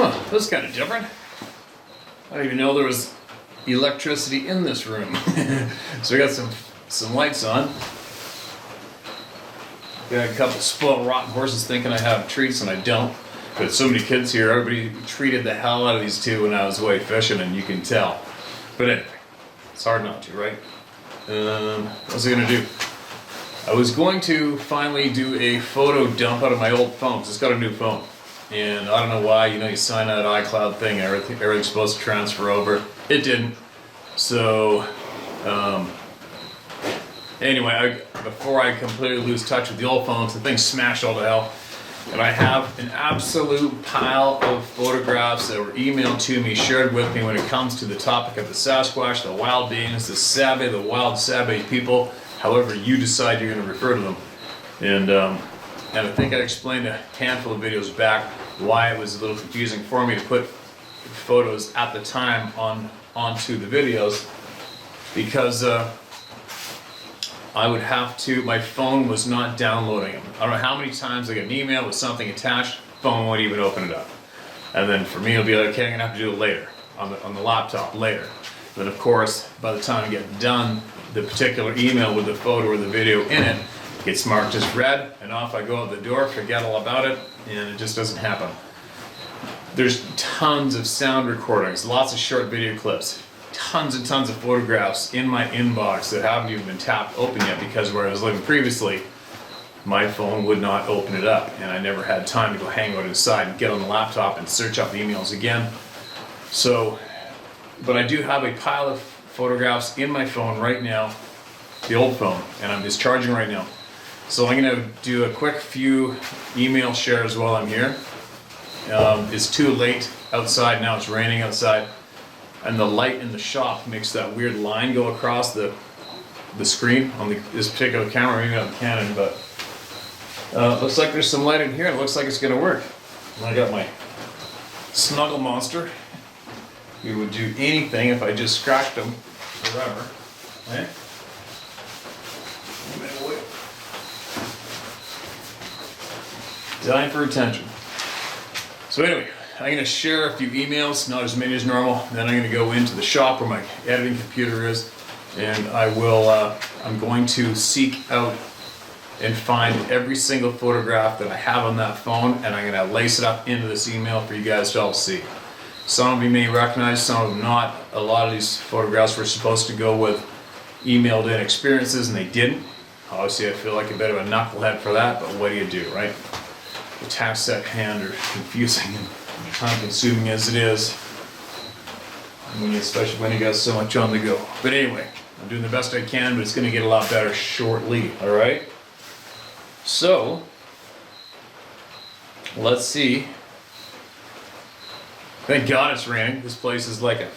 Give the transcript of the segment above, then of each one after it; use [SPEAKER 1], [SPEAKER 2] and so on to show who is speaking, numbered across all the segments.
[SPEAKER 1] Huh, that's kind of different. I didn't even know there was electricity in this room. So we got some lights on. Got a couple spoiled rotten horses thinking I have treats and I don't. But so many kids here, everybody treated the hell out of these two when I was away fishing, and you can tell. But anyway, it's hard not to, right? What was I gonna do? I was going to finally do a photo dump out of my old phone, because it's got a new phone. And I don't know why, you sign that iCloud thing, everything's supposed to transfer over. It didn't. So, anyway, before I completely lose touch with the old phones, the thing smashed all to hell. And I have an absolute pile of photographs that were emailed to me, shared with me when it comes to the topic of the Sasquatch, the wild beings, the Sabe, the wild Sabe people, however you decide you're going to refer to them. And I think I explained a handful of videos back why it was a little confusing for me to put photos at the time onto the videos, because I would have to, my phone was not downloading them. I don't know how many times I get an email with something attached, phone won't even open it up. And then for me it'll be like, okay, I'm gonna have to do it later, on the laptop later. Then of course, by the time I get done, the particular email with the photo or the video in it gets marked as read, and off I go out the door, forget all about it, and it just doesn't happen. There's tons of sound recordings, lots of short video clips, tons and tons of photographs in my inbox that haven't even been tapped open yet, because where I was living previously, my phone would not open it up, and I never had time to go hang out inside and get on the laptop and search up the emails again. So, but I do have a pile of photographs in my phone right now, the old phone, and I'm just charging right now. So I'm going to do a quick few email shares while I'm here. It's too late outside now, it's raining outside, and the light in the shop makes that weird line go across the screen on this particular camera, maybe on Canon, but looks like there's some light in here, and it looks like it's going to work. And I got my Snuggle Monster. He would do anything if I just scratched him forever. Okay? Dying for attention. So anyway, I'm going to share a few emails, not as many as normal. Then I'm going to go into the shop where my editing computer is, and I'm going to seek out and find every single photograph that I have on that phone, and I'm going to lace it up into this email for you guys to all see. Some of you may recognize, some of them not. A lot of these photographs were supposed to go with emailed in experiences, and they didn't. Obviously, I feel like a bit of a knucklehead for that, but what do you do, right? The tasks at hand are confusing and time-consuming as it is, especially when you got so much on the go. But anyway, I'm doing the best I can, but it's going to get a lot better shortly, all right? So, let's see. Thank God it's raining. This place is like a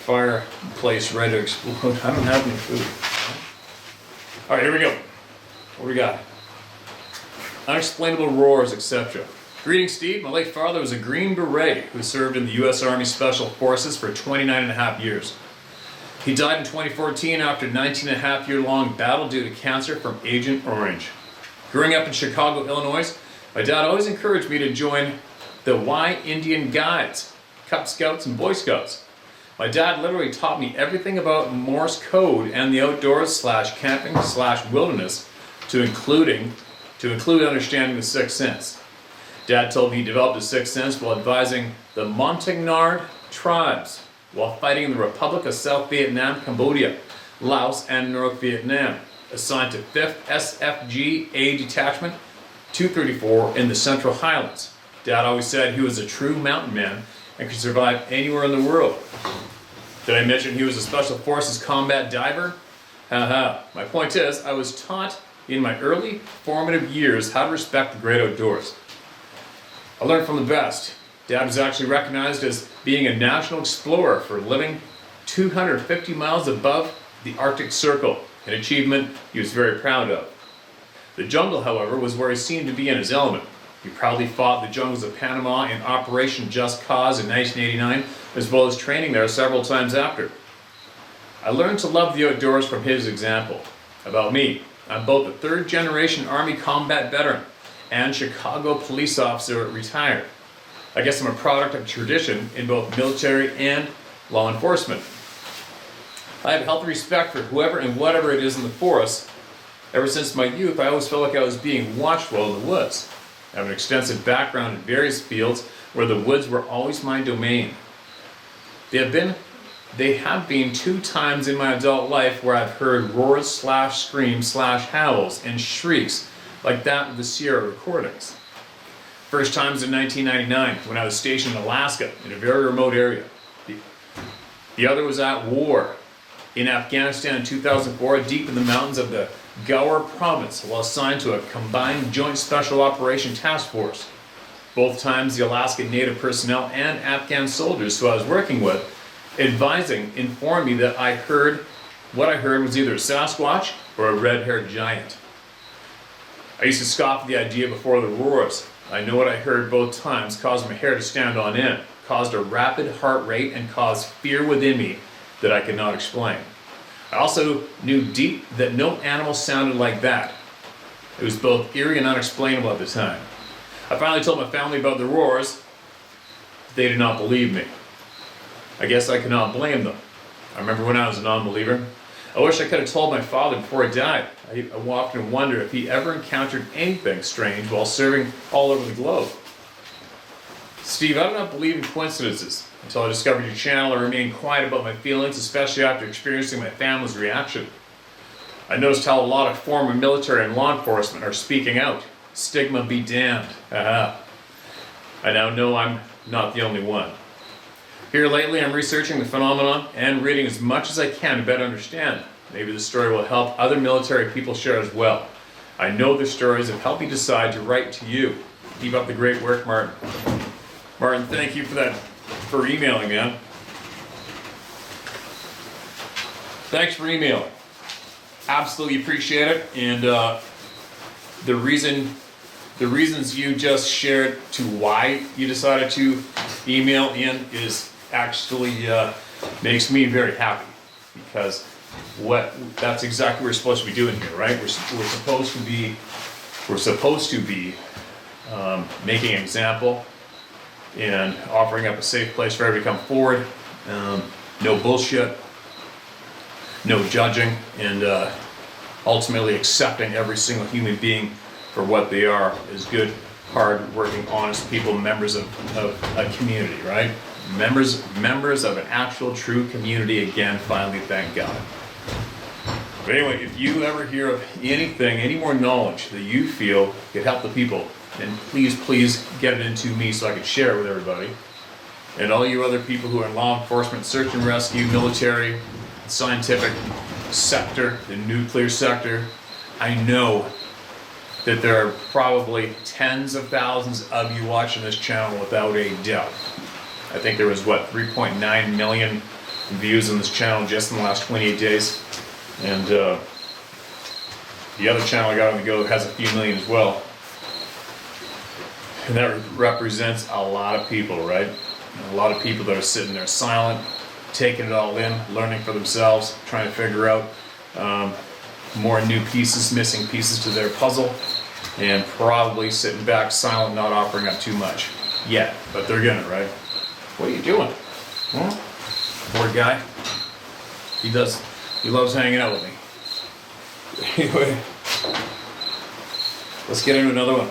[SPEAKER 1] fireplace ready to explode. I don't have any food. All right, here we go. What do we got? Unexplainable roars, etc. Greetings, Steve. My late father was a Green Beret who served in the U.S. Army Special Forces for 29.5 years. He died in 2014 after a 19.5-year-long battle due to cancer from Agent Orange. Growing up in Chicago, Illinois, my dad always encouraged me to join the Y Indian Guides, Cub Scouts, and Boy Scouts. My dad literally taught me everything about Morse code and the outdoors / camping / wilderness to include understanding the sixth sense. Dad told me he developed his sixth sense while advising the Montagnard tribes while fighting in the Republic of South Vietnam, Cambodia, Laos, and North Vietnam. Assigned to 5th SFG A Detachment 234 in the Central Highlands. Dad always said he was a true mountain man and could survive anywhere in the world. Did I mention he was a Special Forces combat diver? Haha. My point is, I was taught in my early formative years how to respect the great outdoors. I learned from the best. Dad was actually recognized as being a national explorer for living 250 miles above the Arctic Circle, an achievement he was very proud of. The jungle, however, was where he seemed to be in his element. He proudly fought the jungles of Panama in Operation Just Cause in 1989, as well as training there several times after. I learned to love the outdoors from his example. About me, I'm both a third-generation Army combat veteran and Chicago police officer retired. I guess I'm a product of tradition in both military and law enforcement. I have a healthy respect for whoever and whatever it is in the forest. Ever since my youth, I always felt like I was being watched well in the woods. I have an extensive background in various fields where the woods were always my domain. They have been 2 times in my adult life where I've heard roars / screams / howls and shrieks like that of the Sierra recordings. First time was in 1999 when I was stationed in Alaska in a very remote area. The other was at war in Afghanistan in 2004, deep in the mountains of the Gaur province, while assigned to a combined Joint Special Operation Task Force. Both times the Alaska Native personnel and Afghan soldiers who I was working with informed me that what I heard was either a Sasquatch or a red-haired giant. I used to scoff at the idea before the roars. I know what I heard both times caused my hair to stand on end, caused a rapid heart rate, and caused fear within me that I could not explain. I also knew deep that no animal sounded like that. It was both eerie and unexplainable at the time. I finally told my family about the roars. They did not believe me. I guess I could not blame them. I remember when I was a non-believer. I wish I could have told my father before he died. I often wonder if he ever encountered anything strange while serving all over the globe. Steve, I do not believe in coincidences. Until I discovered your channel, I remained quiet about my feelings, especially after experiencing my family's reaction. I noticed how a lot of former military and law enforcement are speaking out. Stigma be damned. I now know I'm not the only one. Here lately, I'm researching the phenomenon and reading as much as I can to better understand. Maybe the story will help other military people share as well. I know the stories have helped me decide to write to you. Keep up the great work, Martin. Martin, thank you for emailing, man. Thanks for emailing. Absolutely appreciate it. And the reasons you just shared to why you decided to email in is actually makes me very happy, because that's exactly what we're supposed to be doing here, right? We're supposed to be making an example and offering up a safe place for everybody to come forward. No bullshit, no judging, and ultimately accepting every single human being for what they are, as good, hard-working, honest people, members of a community, right? Members of an actual, true community. Again, finally, thank God. But anyway, if you ever hear of anything, any more knowledge that you feel could help the people, then please get it into me so I can share it with everybody. And all you other people who are in law enforcement, search and rescue, military, scientific sector, the nuclear sector, I know that there are probably tens of thousands of you watching this channel without a doubt. I think there was, 3.9 million views on this channel just in the last 28 days. And the other channel I got on the go has a few million as well. And that represents a lot of people, right? A lot of people that are sitting there silent, taking it all in, learning for themselves, trying to figure out more new pieces, missing pieces to their puzzle, and probably sitting back silent, not offering up too much yet, but they're gonna, right? What are you doing? Poor guy. He loves hanging out with me. Anyway, let's get into another one.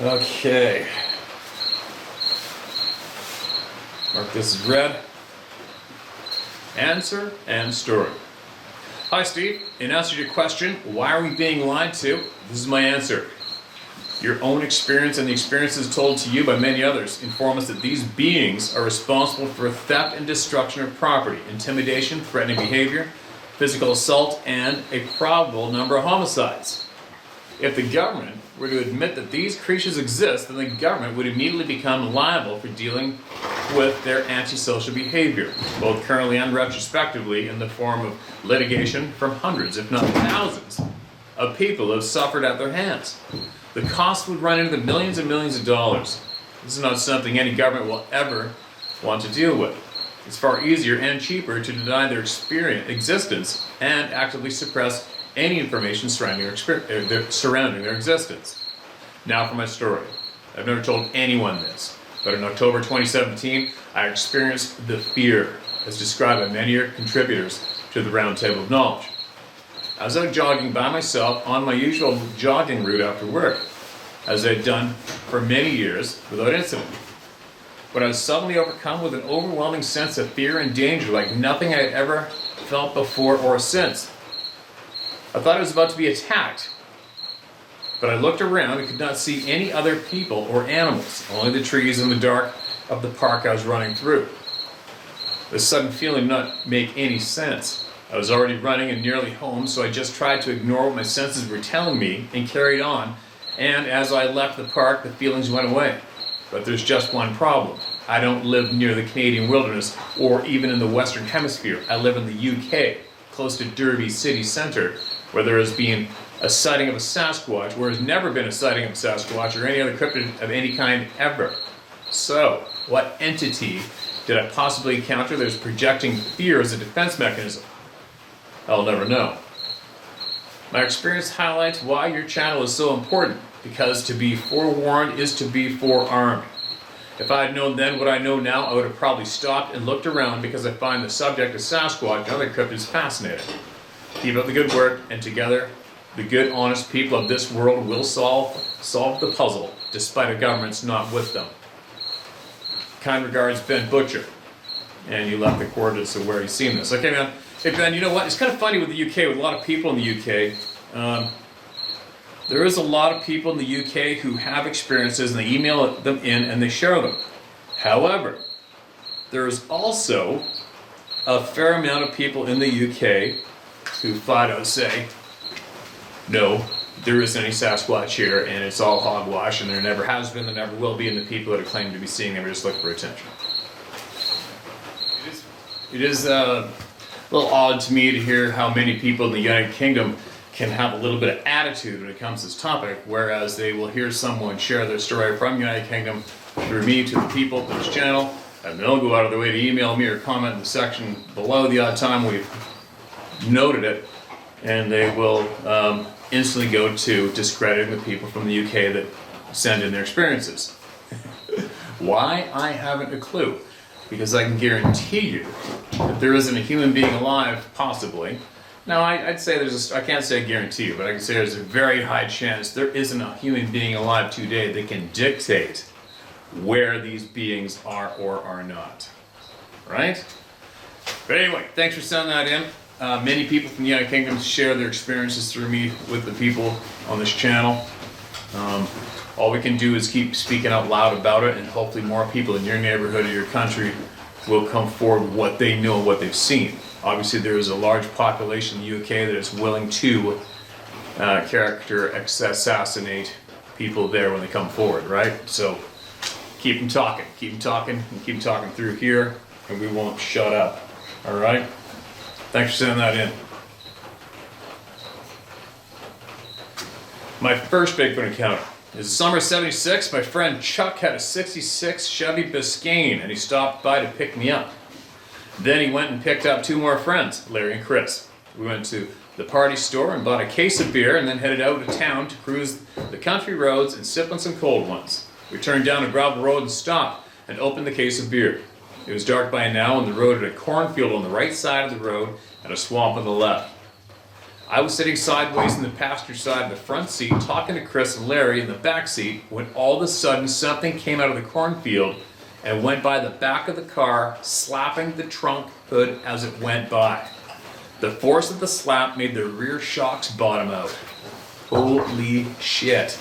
[SPEAKER 1] Okay. Mark this as read. Answer and story. Hi Steve, in answer to your question, why are we being lied to? This is my answer. Your own experience and the experiences told to you by many others inform us that these beings are responsible for theft and destruction of property, intimidation, threatening behavior, physical assault, and a probable number of homicides. If the government were to admit that these creatures exist, then the government would immediately become liable for dealing with their antisocial behavior, both currently and retrospectively, in the form of litigation from hundreds, if not thousands, of people who have suffered at their hands. The cost would run into the millions and millions of dollars. This is not something any government will ever want to deal with. It's far easier and cheaper to deny their existence and actively suppress any information surrounding their existence. Now for my story. I've never told anyone this, but in October 2017, I experienced the fear as described by many of your contributors to the Roundtable of Knowledge. I was out jogging by myself on my usual jogging route after work, as I'd done for many years without incident. But I was suddenly overcome with an overwhelming sense of fear and danger like nothing I had ever felt before or since. I thought I was about to be attacked, but I looked around and could not see any other people or animals, only the trees in the dark of the park I was running through. This sudden feeling did not make any sense. I was already running and nearly home, so I just tried to ignore what my senses were telling me and carried on, and as I left the park, the feelings went away. But there's just one problem. I don't live near the Canadian wilderness or even in the Western Hemisphere. I live in the UK, close to Derby city centre, where there has been a sighting of a Sasquatch, where there's never been a sighting of a Sasquatch or any other cryptid of any kind ever. So, what entity did I possibly encounter that is projecting fear as a defense mechanism? I'll never know. My experience highlights why your channel is so important, because to be forewarned is to be forearmed. If I had known then what I know now, I would have probably stopped and looked around because I find the subject of Sasquatch and other cryptids fascinating. Keep up the good work, and together, the good, honest people of this world will solve the puzzle, despite a government's not with them. Kind regards, Ben Butcher. And you left the coordinates of where you've seen this. Okay, man. Hey, Ben, you know what? It's kind of funny with the UK, with a lot of people in the UK. There is a lot of people in the UK who have experiences, and they email them in and they share them. However, there is also a fair amount of people in the UK who flat out say, no, there isn't any Sasquatch here, and it's all hogwash, and there never has been, there never will be, and the people that are claiming to be seeing them are just looking for attention. It is a little odd to me to hear how many people in the United Kingdom can have a little bit of attitude when it comes to this topic, whereas they will hear someone share their story from the United Kingdom through me to the people of this channel, and they'll go out of their way to email me or comment in the section below the odd time we've noted it, and they will instantly go to discrediting the people from the UK that send in their experiences. Why? I haven't a clue. Because I can guarantee you that there isn't a human being alive, possibly. Now, I'd say I can't say I guarantee you, but I can say there's a very high chance there isn't a human being alive today that can dictate where these beings are or are not. Right? But anyway, thanks for sending that in. Many people from the United Kingdom share their experiences through me with the people on this channel. All we can do is keep speaking out loud about it, and hopefully more people in your neighborhood or your country will come forward with what they know and what they've seen. Obviously, there is a large population in the UK that is willing to character assassinate people there when they come forward, right? So keep them talking, and keep them talking through here, and we won't shut up, all right? Thanks for sending that in. My first Bigfoot encounter is the summer of '76. My friend Chuck had a '66 Chevy Biscayne, and he stopped by to pick me up. Then he went and picked up two more friends, Larry and Chris. We went to the party store and bought a case of beer, and then headed out of town to cruise the country roads and sip on some cold ones. We turned down a gravel road and stopped and opened the case of beer. It was dark by now, and the road had a cornfield on the right side of the road and a swamp on the left. I was sitting sideways in the passenger side of the front seat, talking to Chris and Larry in the back seat, when all of a sudden something came out of the cornfield and went by the back of the car, slapping the trunk hood as it went by. The force of the slap made the rear shocks bottom out. Holy shit.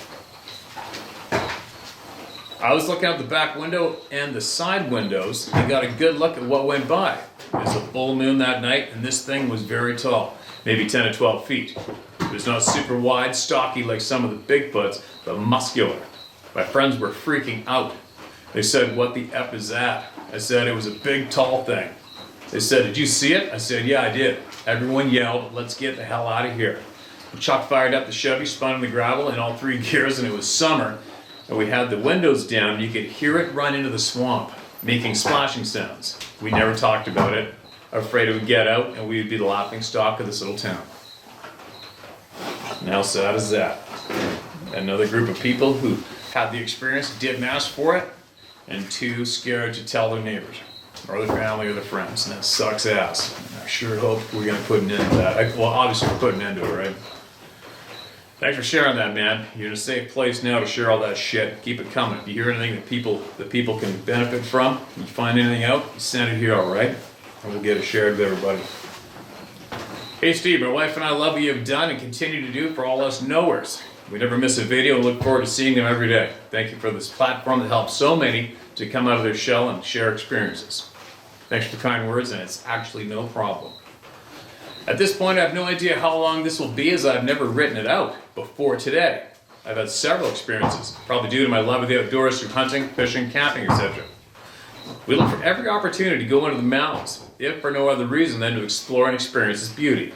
[SPEAKER 1] I was looking out the back window and the side windows and got a good look at what went by. It was a full moon that night, and this thing was very tall. Maybe 10 to 12 feet. It was not super wide, stocky like some of the Bigfoots, but muscular. My friends were freaking out. They said, "What the F is that?" I said, "It was a big, tall thing." They said, "Did you see it?" I said, "Yeah, I did." Everyone yelled, "Let's get the hell out of here." Chuck fired up the Chevy, spun in the gravel in all three gears, and it was summer, and we had the windows down, and you could hear it run into the swamp, making splashing sounds. We never talked about it. Afraid it would get out and we would be the laughing stock of this little town. And how sad is that? Another group of people who had the experience, didn't ask for it, and too scared to tell their neighbors, or their family, or their friends, and that sucks ass. And I sure hope we're gonna put an end to that. Well, obviously we're putting an end to it, right? Thanks for sharing that, man. You're in a safe place now to share all that shit. Keep it coming. If you hear anything that people can benefit from, you find anything out, you send it here, all right? And we'll get it shared with everybody. Hey Steve, my wife and I love what you have done and continue to do for all us knowers. We never miss a video and look forward to seeing them every day. Thank you for this platform that helps so many to come out of their shell and share experiences. Thanks for the kind words, and it's actually no problem. At this point, I have no idea how long this will be, as I've never written it out before today. I've had several experiences, probably due to my love of the outdoors through hunting, fishing, camping, etc. We look for every opportunity to go into the mountains, if for no other reason than to explore and experience its beauty.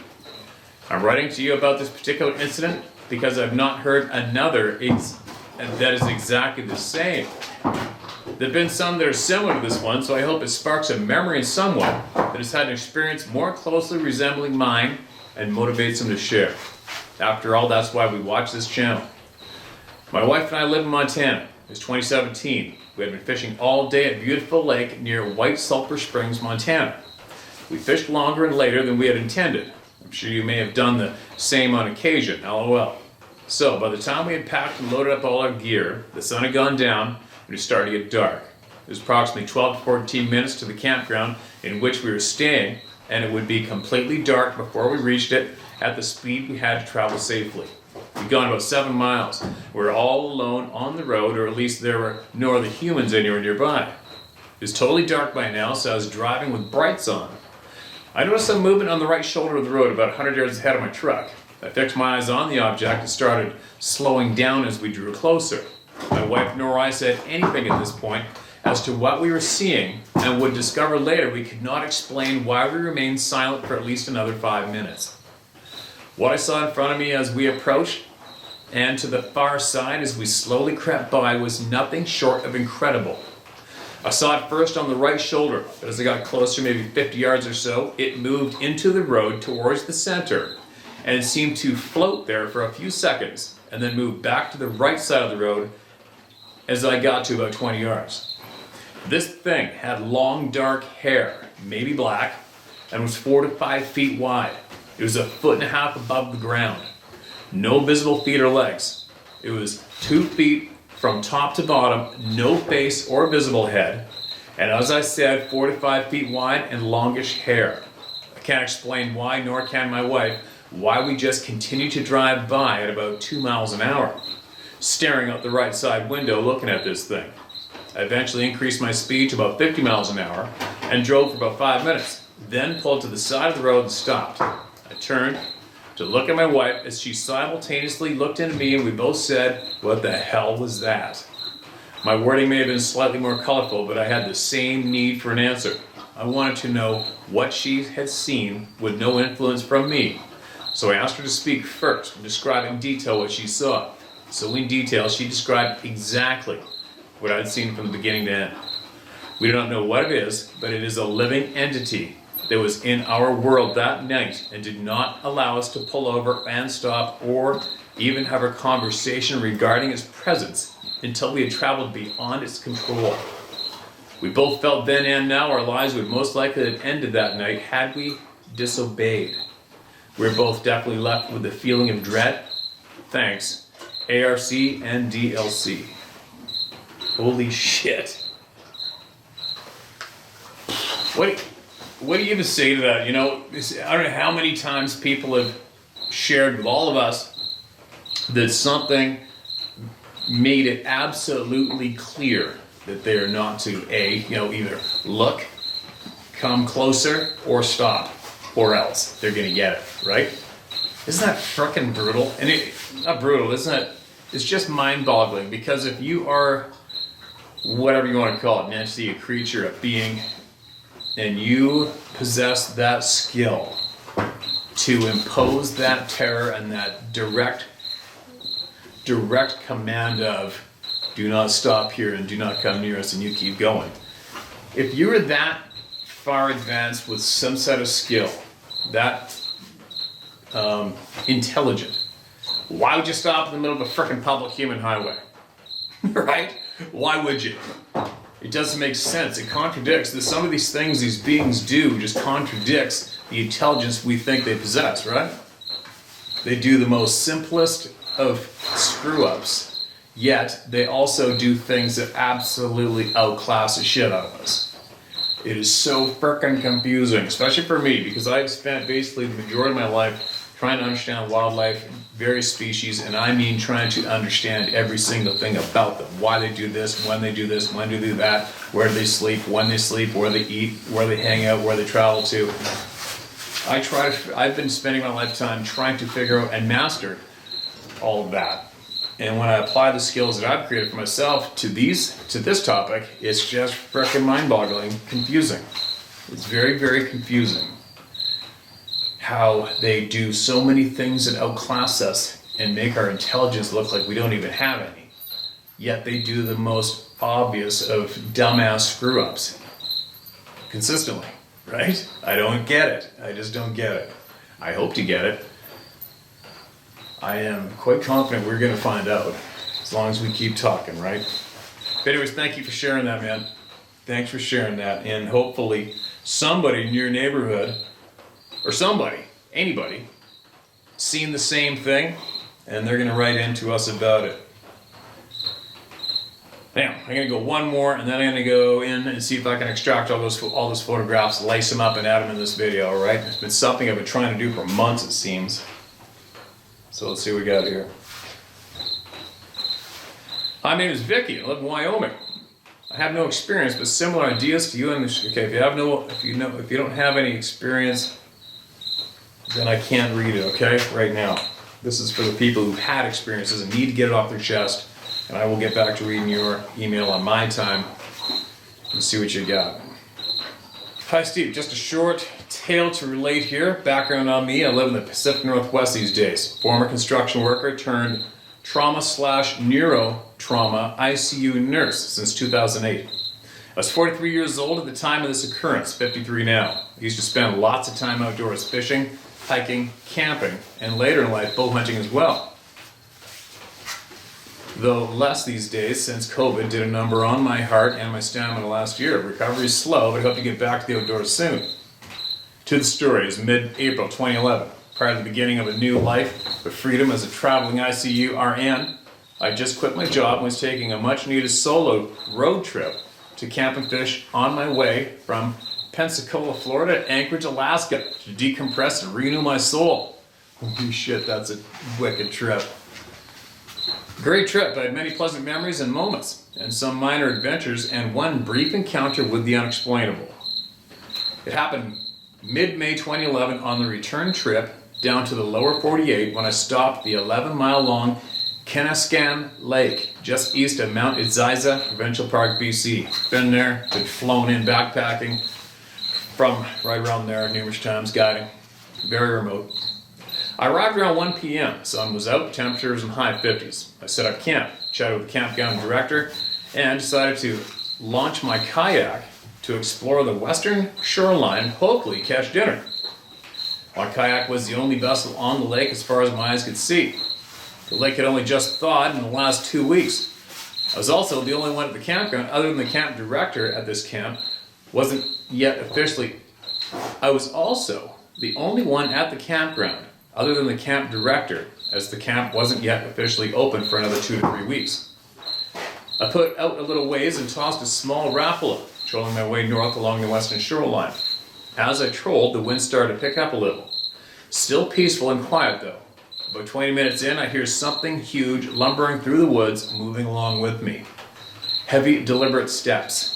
[SPEAKER 1] I'm writing to you about this particular incident because I've not heard another that is exactly the same. There have been some that are similar to this one, so I hope it sparks a memory in someone that has had an experience more closely resembling mine and motivates them to share. After all, that's why we watch this channel. My wife and I live in Montana. It was 2017. We had been fishing all day at Beautiful Lake near White Sulphur Springs, Montana. We fished longer and later than we had intended. I'm sure you may have done the same on occasion, LOL. So, by the time we had packed and loaded up all our gear, the sun had gone down and it was starting to get dark. It was approximately 12 to 14 minutes to the campground in which we were staying, and it would be completely dark before we reached it at the speed we had to travel safely. We'd gone about 7 miles. We were all alone on the road, or at least there were no other humans anywhere nearby. It was totally dark by now, so I was driving with brights on. I noticed some movement on the right shoulder of the road about 100 yards ahead of my truck. I fixed my eyes on the object and started slowing down as we drew closer. My wife nor I said anything at this point as to what we were seeing, and would discover later we could not explain why we remained silent for at least another 5 minutes. What I saw in front of me as we approached, and to the far side as we slowly crept by, was nothing short of incredible. I saw it first on the right shoulder, but as I got closer, maybe 50 yards or so, it moved into the road towards the center, and it seemed to float there for a few seconds, and then move back to the right side of the road as I got to about 20 yards. This thing had long dark hair, maybe black, and was 4 to 5 feet wide. It was 1.5 feet above the ground. No visible feet or legs. It was 2 feet from top to bottom, no face or visible head, and as I said, 4 to 5 feet wide and longish hair. I can't explain why, nor can my wife, why we just continued to drive by at about 2 miles an hour, staring out the right side window looking at this thing. I eventually increased my speed to about 50 miles an hour and drove for about 5 minutes, then pulled to the side of the road and stopped. I turned to look at my wife as she simultaneously looked into me, and we both said, "What the hell was that?" My wording may have been slightly more colorful, but I had the same need for an answer. I wanted to know what she had seen with no influence from me. So I asked her to speak first and describe in detail what she saw. So in detail, she described exactly what I had seen from the beginning to end. We do not know what it is, but it is a living entity that was in our world that night and did not allow us to pull over and stop or even have a conversation regarding its presence until we had traveled beyond its control. We both felt then and now our lives would most likely have ended that night had we disobeyed. We were both definitely left with a feeling of dread. Thanks, ARC and DLC. Holy shit. What do you even say to that? You know, I don't know how many times people have shared with all of us that something made it absolutely clear that they are not to either look, come closer, or stop, or else they're gonna get it, right? Isn't that frickin' brutal? And not brutal, isn't it? It's just mind-boggling, because if you are whatever you want to call it, an entity, a creature, a being, and you possess that skill to impose that terror and that direct command of do not stop here and do not come near us, and you keep going. If you are that far advanced with some set of skill, that intelligent, Why would you stop in the middle of a frickin' public human highway? Right? Why would you? It doesn't make sense. It contradicts that some of these things these beings do just contradicts the intelligence we think they possess, right? They do the most simplest of screw-ups, yet they also do things that absolutely outclass the shit out of us. It is so frickin' confusing, especially for me, because I've spent basically the majority of my life trying to understand wildlife, various species, and I mean trying to understand every single thing about them. Why they do this, when they do this, when they do that, where they sleep, when they sleep, where they eat, where they hang out, where they travel to. I've been spending my lifetime trying to figure out and master all of that. And when I apply the skills that I've created for myself to this topic, it's just frickin' mind-boggling, confusing. It's very, very confusing how they do so many things that outclass us and make our intelligence look like we don't even have any. Yet they do the most obvious of dumbass screw-ups consistently, right? I don't get it. I just don't get it. I hope to get it. I am quite confident we're going to find out as long as we keep talking, right? But anyways, thank you for sharing that, man. Thanks for sharing that. And hopefully somebody in your neighborhood, or somebody, anybody, seen the same thing, and they're going to write into us about it. Now, I'm going to go one more, and then I'm going to go in and see if I can extract all those photographs, lace them up, and add them in this video, all right? It's been something I've been trying to do for months, it seems. So let's see what we got here. Hi, my name is Vicky. I live in Wyoming. I have no experience, but similar ideas to you. Okay, if you don't have any experience, then I can't read it. Okay, right now. This is for the people who've had experiences and need to get it off their chest. And I will get back to reading your email on my time and see what you got. Hi, Steve. Just a short tale to relate here. Background on me: I live in the Pacific Northwest these days. Former construction worker turned trauma/neuro trauma ICU nurse since 2008. I was 43 years old at the time of this occurrence, 53 now. I used to spend lots of time outdoors fishing, hiking, camping, and later in life bow hunting as well. Though less these days since COVID did a number on my heart and my stamina last year. Recovery is slow, but I hope to get back to the outdoors soon. To the story, it was mid-April 2011. Prior to the beginning of a new life with freedom as a traveling ICU RN, I just quit my job and was taking a much-needed solo road trip to camp and fish on my way from Pensacola, Florida to Anchorage, Alaska to decompress and renew my soul. Holy shit, that's a wicked trip. Great trip. I had many pleasant memories and moments, and some minor adventures, and one brief encounter with the unexplainable. It happened mid-May 2011 on the return trip down to the lower 48 when I stopped the 11-mile-long Kenascan Lake just east of Mount Eziza Provincial Park, BC. Been there, been flown in backpacking from right around there numerous times, guiding. Very remote. I arrived around 1 p.m. Sun was out, temperatures in the high 50s. I set up camp, chatted with the campground director, and decided to launch my kayak to explore the western shoreline and hopefully catch dinner. My kayak was the only vessel on the lake as far as my eyes could see. The lake had only just thawed in the last 2 weeks. I was also the only one at the campground, other than the camp director at this camp, I was also the only one at the campground, other than the camp director, as the camp wasn't yet officially open for another 2 to 3 weeks. I put out a little ways and tossed a small rapala, trolling my way north along the western shoreline. As I trolled, the wind started to pick up a little. Still peaceful and quiet though. About 20 minutes in, I hear something huge lumbering through the woods, moving along with me. Heavy, deliberate steps.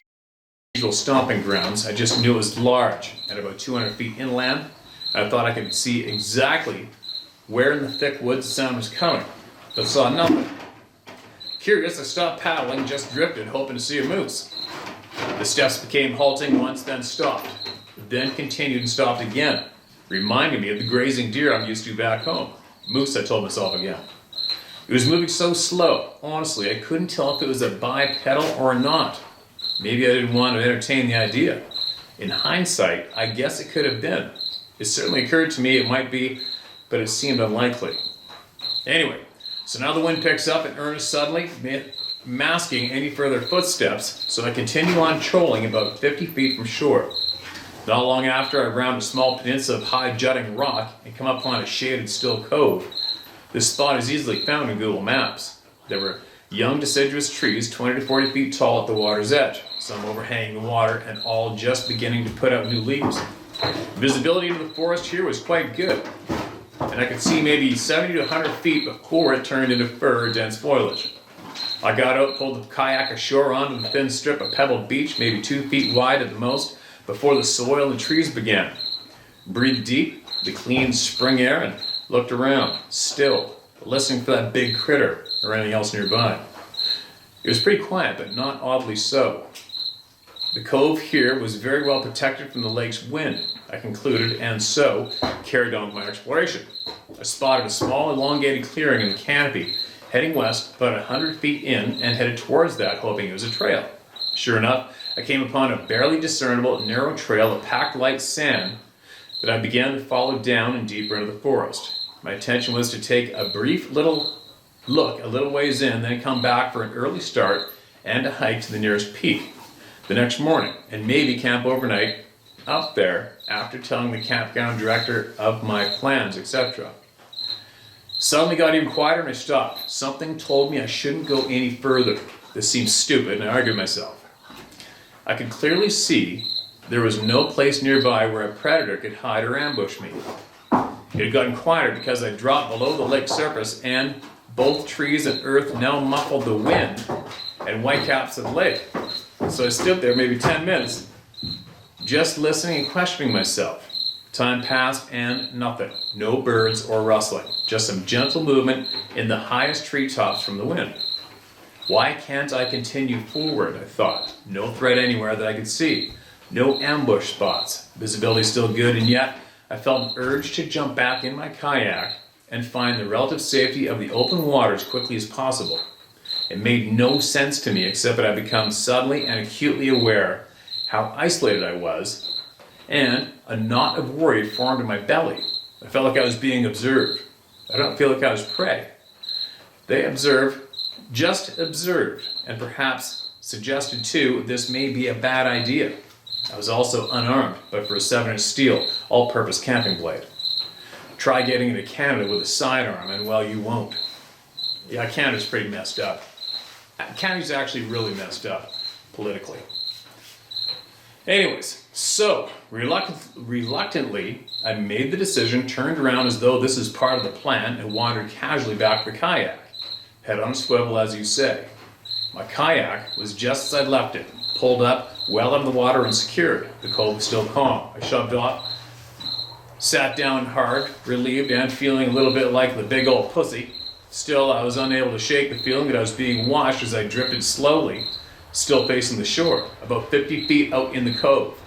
[SPEAKER 1] Usual stomping grounds. I just knew it was large, at about 200 feet inland. I thought I could see exactly where in the thick woods the sound was coming, but saw nothing. Curious, I stopped paddling, just drifted, hoping to see a moose. The steps became halting once, then stopped. Then continued and stopped again, reminding me of the grazing deer I'm used to back home. Moose, I told myself again. It was moving so slow, honestly, I couldn't tell if it was a bipedal or not. Maybe I didn't want to entertain the idea. In hindsight, I guess it could have been. It certainly occurred to me it might be, but it seemed unlikely. Anyway, so now the wind picks up in earnest suddenly, masking any further footsteps, so I continue on trolling about 50 feet from shore. Not long after, I round a small peninsula of high jutting rock and come upon a shaded still cove. This spot is easily found in Google Maps. There were young deciduous trees 20 to 40 feet tall at the water's edge, some overhanging the water and all just beginning to put out new leaves. Visibility into the forest here was quite good, and I could see maybe 70 to 100 feet before it turned into fir dense foliage. I got out, pulled the kayak ashore onto the thin strip of pebbled beach, maybe 2 feet wide at the most, before the soil and trees began. Breathed deep, the clean spring air, and looked around, still, listening for that big critter or anything else nearby. It was pretty quiet, but not oddly so. The cove here was very well protected from the lake's wind, I concluded, and so carried on with my exploration. I spotted a small elongated clearing in the canopy, heading west about 100 feet in, and headed towards that, hoping it was a trail. Sure enough, I came upon a barely discernible narrow trail of packed light sand that I began to follow down and deeper into the forest. My intention was to take a brief little look a little ways in, then come back for an early start and a hike to the nearest peak the next morning, and maybe camp overnight up there after telling the campground director of my plans, etc. Suddenly got even quieter and I stopped. Something told me I shouldn't go any further. This seemed stupid, and I argued myself. I could clearly see there was no place nearby where a predator could hide or ambush me. It had gotten quieter because I dropped below the lake surface, and both trees and earth now muffled the wind and whitecaps of the lake. So I stood there maybe 10 minutes, just listening and questioning myself. Time passed and nothing. No birds or rustling. Just some gentle movement in the highest treetops from the wind. Why can't I continue forward, I thought. No threat anywhere that I could see. No ambush spots. Visibility still good, and yet I felt an urge to jump back in my kayak and find the relative safety of the open water as quickly as possible. It made no sense to me except that I become suddenly and acutely aware how isolated I was, and a knot of worry formed in my belly. I felt like I was being observed. I don't feel like I was prey. They just observed, and perhaps suggested too, this may be a bad idea. I was also unarmed, but for a 7-inch steel, all-purpose camping blade. Try getting into Canada with a sidearm, and well, you won't. Yeah, Canada's pretty messed up. Canada's actually really messed up, politically. Anyways, so, reluctantly, I made the decision, turned around as though this is part of the plan, and wandered casually back to the kayak. Head on a swivel, as you say. My kayak was just as I'd left it, pulled up, well out of the water and secured. The cove was still calm. I shoved off, sat down hard, relieved, and feeling a little bit like the big old pussy. Still, I was unable to shake the feeling that I was being watched as I drifted slowly, still facing the shore, about 50 feet out in the cove.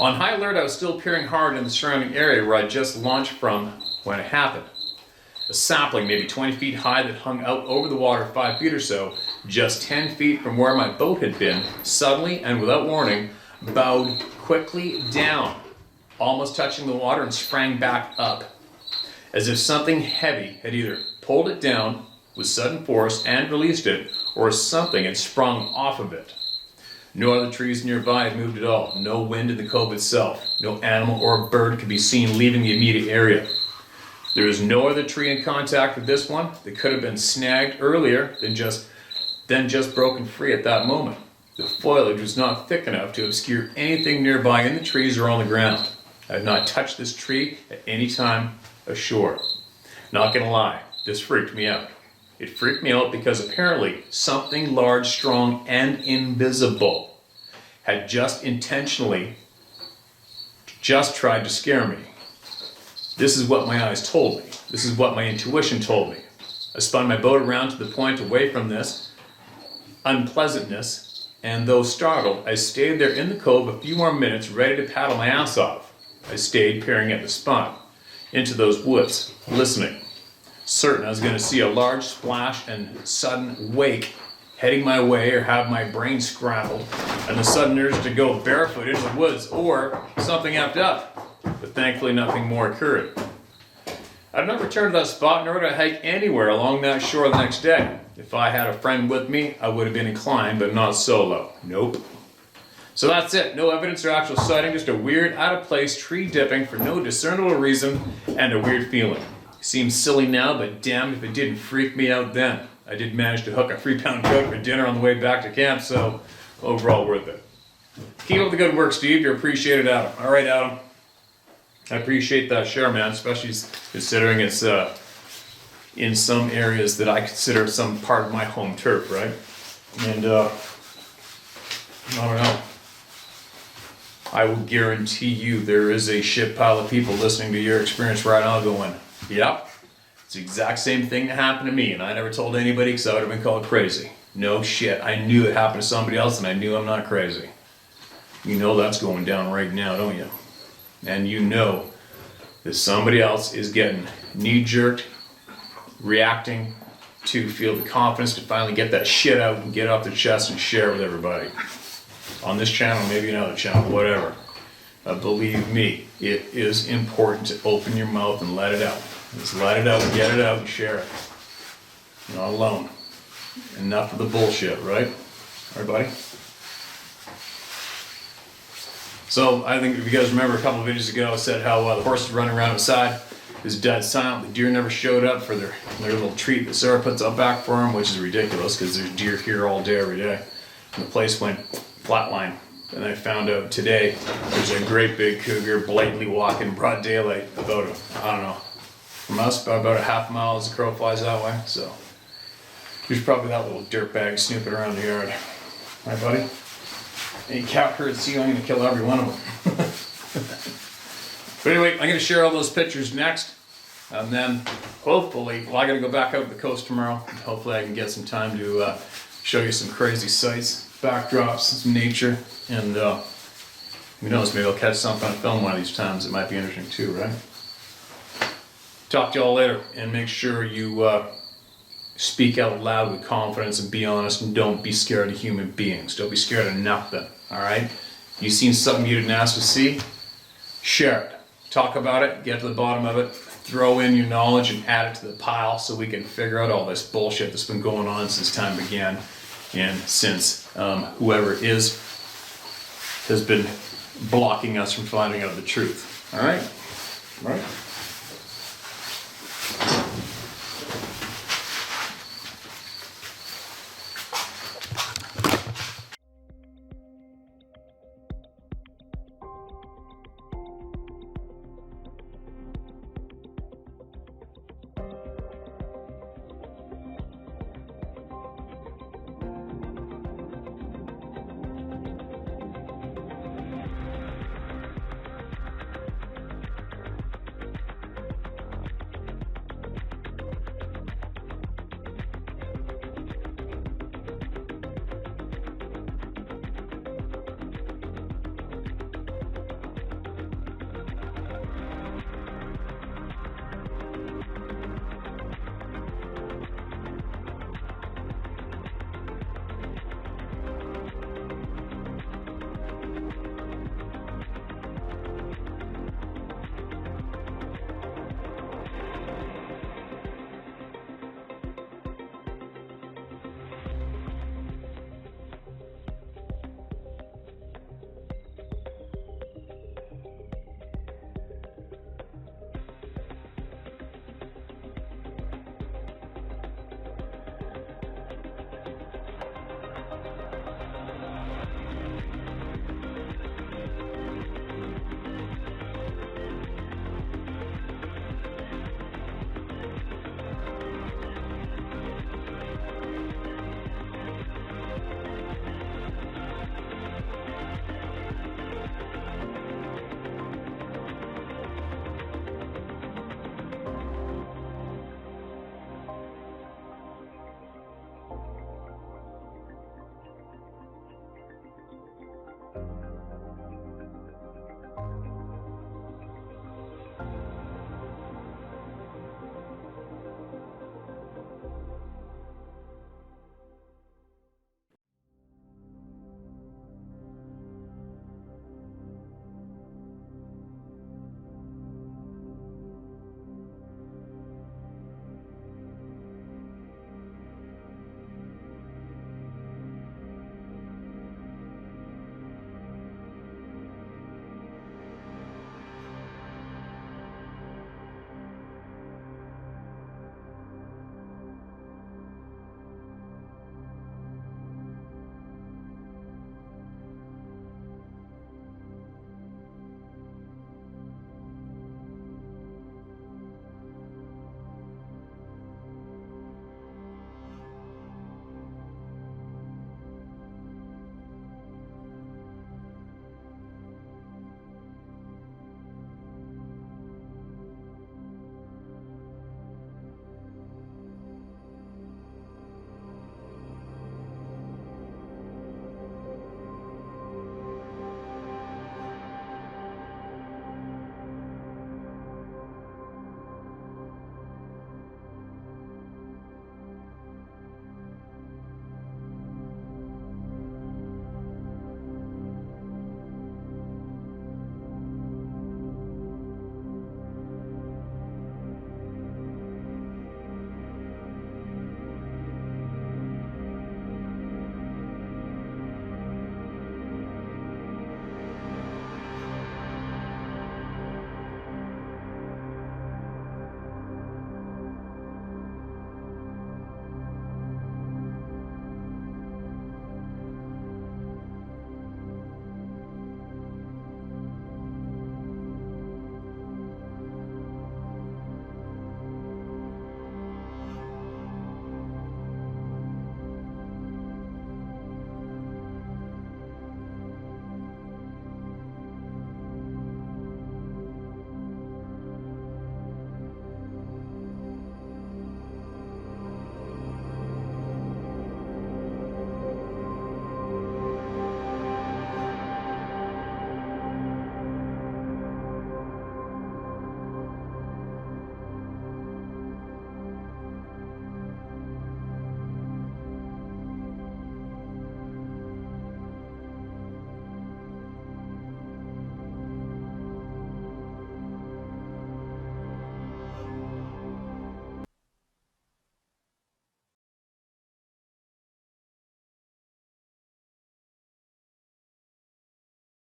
[SPEAKER 1] On high alert, I was still peering hard in the surrounding area where I just launched from when it happened. A sapling, maybe 20 feet high, that hung out over the water 5 feet or so, just 10 feet from where my boat had been, suddenly and without warning, bowed quickly down, almost touching the water, and sprang back up, as if something heavy had either pulled it down with sudden force and released it, or something had sprung off of it. No other trees nearby had moved at all. No wind in the cove itself. No animal or bird could be seen leaving the immediate area. There was no other tree in contact with this one that could have been snagged earlier than just broken free at that moment. The foliage was not thick enough to obscure anything nearby in the trees or on the ground. I had not touched this tree at any time ashore. Not gonna lie, this freaked me out. It freaked me out because apparently something large, strong, and invisible had just intentionally tried to scare me. This is what my eyes told me. This is what my intuition told me. I spun my boat around to the point away from this unpleasantness, and though startled, I stayed there in the cove a few more minutes, ready to paddle my ass off. I stayed peering at the spot, into those woods, listening, certain I was going to see a large splash and sudden wake heading my way or have my brain scrambled and the sudden urge to go barefoot into the woods, or something effed up. But thankfully nothing more occurred. I'd not returned to that spot, nor did I hike anywhere along that shore the next day. If I had a friend with me, I would have been inclined, but not solo. Nope. So that's it. No evidence or actual sighting, just a weird, out-of-place tree dipping for no discernible reason and a weird feeling. Seems silly now, but damn if it didn't freak me out then. I did manage to hook a 3-pound trout for dinner on the way back to camp, so overall worth it. Keep up the good work, Steve. You're appreciated, Adam. All right, Adam. I appreciate that share, man, especially considering it's in some areas that I consider some part of my home turf, right? And I don't know. I will guarantee you there is a shit pile of people listening to your experience right now going, yep, it's the exact same thing that happened to me, and I never told anybody because I would have been called crazy. No shit, I knew it happened to somebody else and I knew I'm not crazy. You know that's going down right now, don't you? And you know that somebody else is getting knee-jerked, reacting to feel the confidence to finally get that shit out and get off their chest and share it with everybody. On this channel, maybe another channel, whatever. Believe me, it is important to open your mouth and let it out. Just let it out, get it out, and share it. You're not alone. Enough of the bullshit, right? Everybody? So I think if you guys remember a couple of videos ago, I said how the horse is running around outside. It was dead silent. The deer never showed up for their little treat that Sarah puts up back for them, which is ridiculous because there's deer here all day, every day. And the place went flatline. And I found out today there's a great big cougar blatantly walking broad daylight about, I don't know, from us about a half mile as the crow flies that way. So there's probably that little dirtbag snooping around the yard. Right, buddy? Any cow herd see you, I'm going to kill every one of them. But anyway, I'm going to share all those pictures next. And then hopefully, well, I got to go back out to the coast tomorrow. Hopefully I can get some time to show you some crazy sights, backdrops, some nature. And who knows, maybe I'll catch something on film one of these times. It might be interesting too, right? Talk to y'all later, and make sure you speak out loud with confidence and be honest, and don't be scared of human beings. Don't be scared of nothing, all right? You seen something you didn't ask to see? Share it. Talk about it, get to the bottom of it, throw in your knowledge and add it to the pile so we can figure out all this bullshit that's been going on since time began, and since whoever is has been blocking us from finding out the truth. All right? All right?